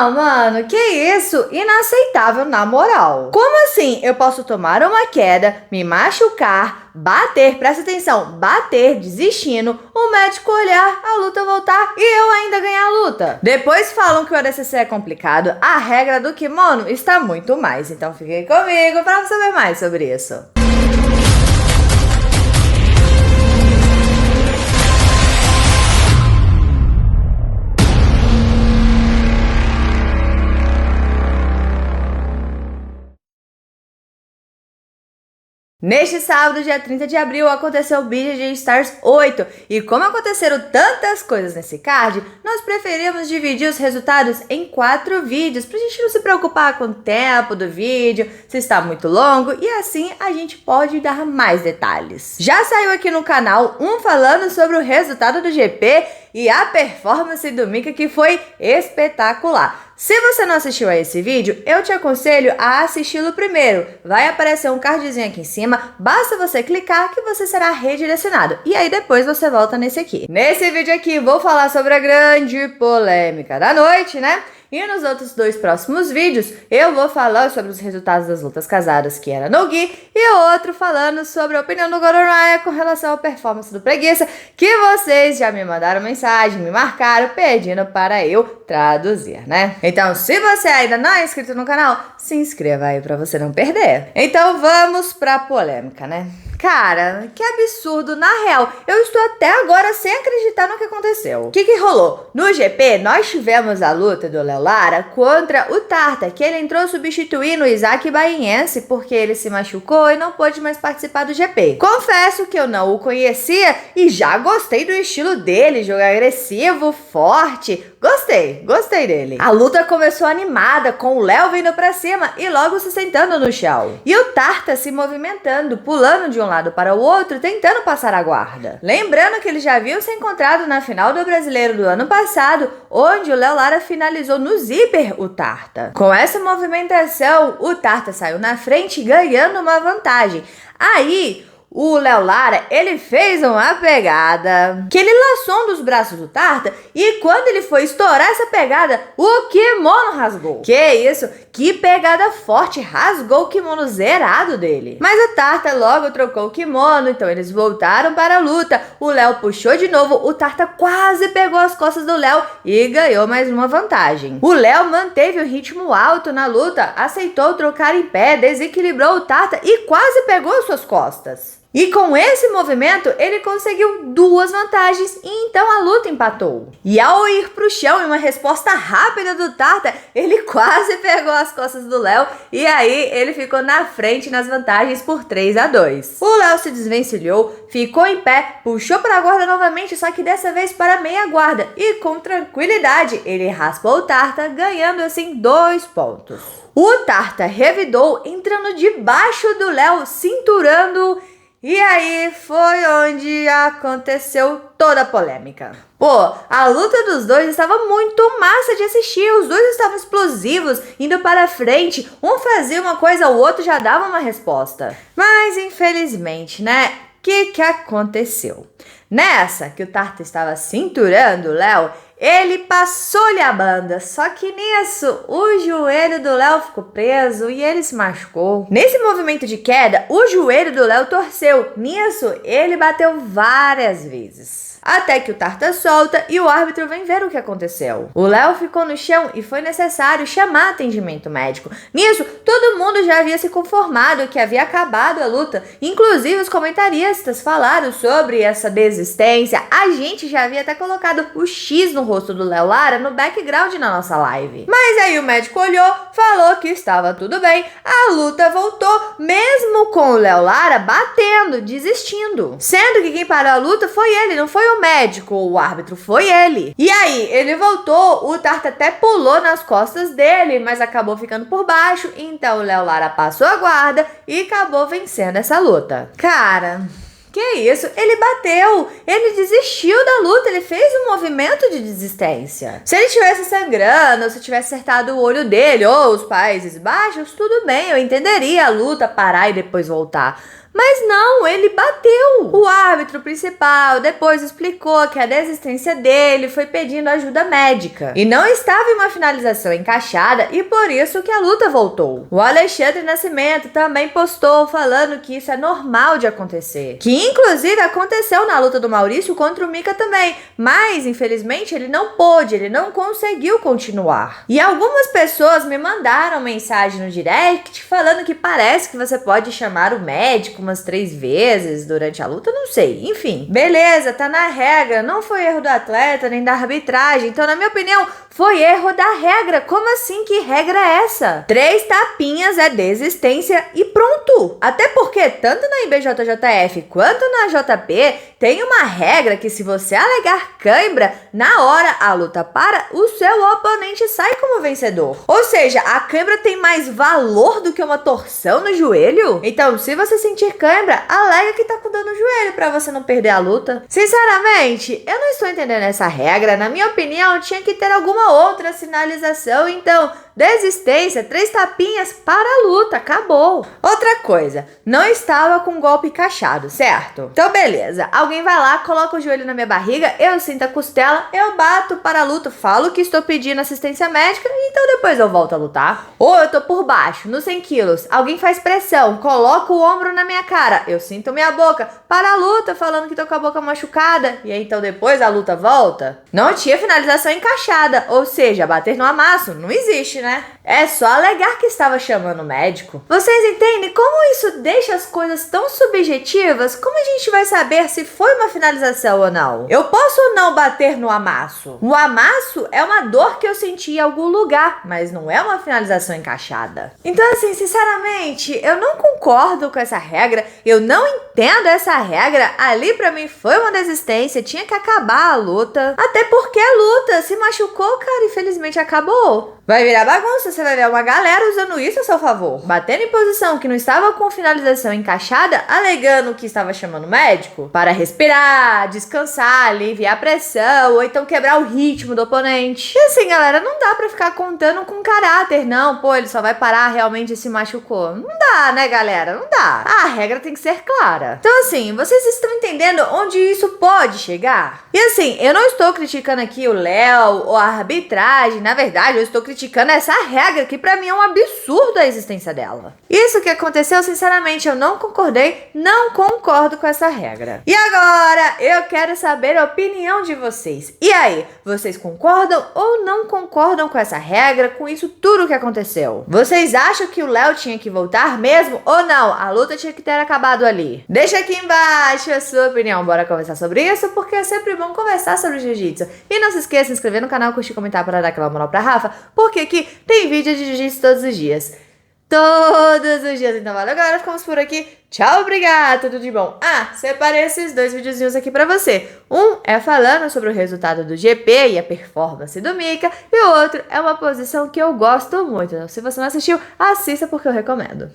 Não, mano, que isso? Inaceitável na moral. Como assim eu posso tomar uma queda, me machucar, bater, presta atenção, bater, desistindo, o médico olhar, a luta voltar e eu ainda ganhar a luta? Depois falam que o ADCC é complicado, a regra do kimono está muito mais. Então fiquem comigo para saber mais sobre isso. Neste sábado, dia 30 de abril, aconteceu o BJJ Stars 8 e como aconteceram tantas coisas nesse card, nós preferimos dividir os resultados em 4 vídeos pra gente não se preocupar com o tempo do vídeo, se está muito longo e assim a gente pode dar mais detalhes. Já saiu aqui no canal um falando sobre o resultado do GP e a performance do Mika que foi espetacular. Se você não assistiu a esse vídeo, eu te aconselho a assisti-lo primeiro. Vai aparecer um cardzinho aqui em cima, basta você clicar que você será redirecionado. E aí depois você volta nesse aqui. Nesse vídeo aqui vou falar sobre a grande polêmica da noite, né? E nos outros 2 próximos vídeos, eu vou falar sobre os resultados das lutas casadas, que era no Gi, e o outro falando sobre a opinião do Gordon Ryan com relação à performance do Preguiça, que vocês já me mandaram mensagem, me marcaram, pedindo para eu traduzir, né? Então, se você ainda não é inscrito no canal, se inscreva aí para você não perder. Então, vamos pra polêmica, né? Cara, que absurdo, na real, eu estou até agora sem acreditar no que aconteceu. O que rolou? No GP, nós tivemos a luta do Léo Lara contra o Tarta, que ele entrou substituindo o Isaac Baiense porque ele se machucou e não pôde mais participar do GP. Confesso que eu não o conhecia e já gostei do estilo dele, jogo agressivo, forte. Gostei dele. A luta começou animada, com o Léo vindo pra cima e logo se sentando no chão. E o Tarta se movimentando, pulando de um lado para o outro, tentando passar a guarda. Lembrando que eles já haviam se encontrado na final do Brasileiro do ano passado, onde o Léo Lara finalizou no zíper o Tarta. Com essa movimentação, o Tarta saiu na frente, ganhando uma vantagem. Aí, o Léo Lara, ele fez uma pegada que ele laçou um dos braços do Tarta e quando ele foi estourar essa pegada, o kimono rasgou. Que isso? Que pegada forte, rasgou o kimono zerado dele. Mas o Tarta logo trocou o kimono, então eles voltaram para a luta. O Léo puxou de novo, o Tarta quase pegou as costas do Léo e ganhou mais uma vantagem. O Léo manteve o ritmo alto na luta, aceitou trocar em pé, desequilibrou o Tarta e quase pegou suas costas. E com esse movimento, ele conseguiu 2 vantagens e então a luta empatou. E ao ir pro chão em uma resposta rápida do Tarta, ele quase pegou as costas do Léo e aí ele ficou na frente nas vantagens por 3-2. O Léo se desvencilhou, ficou em pé, puxou para a guarda novamente, só que dessa vez para meia guarda e com tranquilidade ele raspou o Tarta, ganhando assim 2 pontos. O Tarta revidou, entrando debaixo do Léo, cinturando. E aí foi onde aconteceu toda a polêmica. Pô, a luta dos dois estava muito massa de assistir, os dois estavam explosivos, indo para frente, um fazia uma coisa, o outro já dava uma resposta. Mas infelizmente, né, o que aconteceu? Nessa que o Tarta estava cinturando o Léo, ele passou-lhe a banda, só que nisso o joelho do Léo ficou preso e ele se machucou. Nesse movimento de queda, o joelho do Léo torceu, nisso ele bateu várias vezes. Até que o Tarta solta e o árbitro vem ver o que aconteceu. O Léo ficou no chão e foi necessário chamar atendimento médico. Nisso, todo mundo já havia se conformado que havia acabado a luta. Inclusive, os comentaristas falaram sobre essa desistência. A gente já havia até colocado o X no rosto do Léo Lara no background na nossa live. Mas aí o médico olhou, falou que estava tudo bem. A luta voltou, mesmo com o Léo Lara batendo, desistindo. Sendo que quem parou a luta foi ele, não foi o médico, o árbitro foi ele. E aí, ele voltou, o Tarta até pulou nas costas dele, mas acabou ficando por baixo, então o Léo Lara passou a guarda e acabou vencendo essa luta. Cara, que isso? Ele bateu, ele desistiu da luta, ele fez um movimento de desistência. Se ele tivesse sangrando, ou se tivesse acertado o olho dele, ou os Países Baixos, tudo bem, eu entenderia a luta, parar e depois voltar. Mas não, ele bateu. O árbitro principal depois explicou que a desistência dele foi pedindo ajuda médica e não estava em uma finalização encaixada e por isso que a luta voltou. O Alexandre Nascimento também postou falando que isso é normal de acontecer, que inclusive aconteceu na luta do Maurício contra o Mika também, mas infelizmente ele não pôde, ele não conseguiu continuar. E algumas pessoas me mandaram mensagem no direct falando que parece que você pode chamar o médico umas 3 vezes durante a luta, não sei, enfim. Beleza, tá na regra, não foi erro do atleta nem da arbitragem, então na minha opinião foi erro da regra. Como assim? Que regra é essa? 3 tapinhas é desistência e pronto. Até porque tanto na IBJJF quanto na JP tem uma regra que se você alegar cãibra, na hora a luta para, o seu oponente sai como vencedor. Ou seja, a cãibra tem mais valor do que uma torção no joelho? Então, se você sentir cãibra, alega que tá com dor no joelho pra você não perder a luta. Sinceramente, eu não estou entendendo essa regra. Na minha opinião, tinha que ter alguma outra sinalização. Então, desistência, 3 tapinhas para a luta, acabou. Outra coisa, não estava com golpe encaixado, certo? Então beleza, alguém vai lá, coloca o joelho na minha barriga, eu sinto a costela, eu bato para a luta, falo que estou pedindo assistência médica, então depois eu volto a lutar. Ou eu tô por baixo, nos 100 quilos, alguém faz pressão, coloca o ombro na minha cara, eu sinto minha boca, para a luta, falando que tô com a boca machucada, e aí então depois a luta volta. Não tinha finalização encaixada, ou seja, bater no amasso, não existe, né? É só alegar que estava chamando o médico. Vocês entendem como isso deixa as coisas tão subjetivas? Como a gente vai saber se foi uma finalização ou não? Eu posso ou não bater no amasso? O amasso é uma dor que eu senti em algum lugar, mas não é uma finalização encaixada. Então assim, sinceramente, eu não concordo com essa regra, eu não entendo essa regra. Ali pra mim foi uma desistência, tinha que acabar a luta. Até porque a luta se machucou, cara, infelizmente acabou. Vai virar bagunça, você vai ver uma galera usando isso a seu favor. Batendo em posição que não estava com finalização encaixada, alegando que estava chamando o médico para respirar, descansar, aliviar a pressão, ou então quebrar o ritmo do oponente. E assim, galera, não dá pra ficar contando com caráter, não. Pô, ele só vai parar, realmente se machucou. Não dá, né, galera? Não dá. A regra tem que ser clara. Então assim, vocês estão entendendo onde isso pode chegar? E assim, eu não estou criticando aqui o Léo ou a arbitragem, na verdade, eu estou criticando essa regra que pra mim é um absurdo a existência dela. Isso que aconteceu, sinceramente, eu não concordei, não concordo com essa regra. E agora, eu quero saber a opinião de vocês. E aí, vocês concordam ou não concordam com essa regra, com isso tudo que aconteceu? Vocês acham que o Léo tinha que voltar mesmo ou não? A luta tinha que ter acabado ali? Deixa aqui embaixo a sua opinião. Bora conversar sobre isso, porque é sempre bom conversar sobre jiu-jitsu. E não se esqueça de se inscrever no canal, curtir e comentar para dar aquela moral pra Rafa, porque aqui tem vídeo de jiu-jitsu todos os dias. Todos os dias. Então valeu, galera. Ficamos por aqui. Tchau, obrigada. Tudo de bom. Separei esses 2 videozinhos aqui pra você. Um é falando sobre o resultado do GP e a performance do Mika. E o outro é uma posição que eu gosto muito. Então, se você não assistiu, assista porque eu recomendo.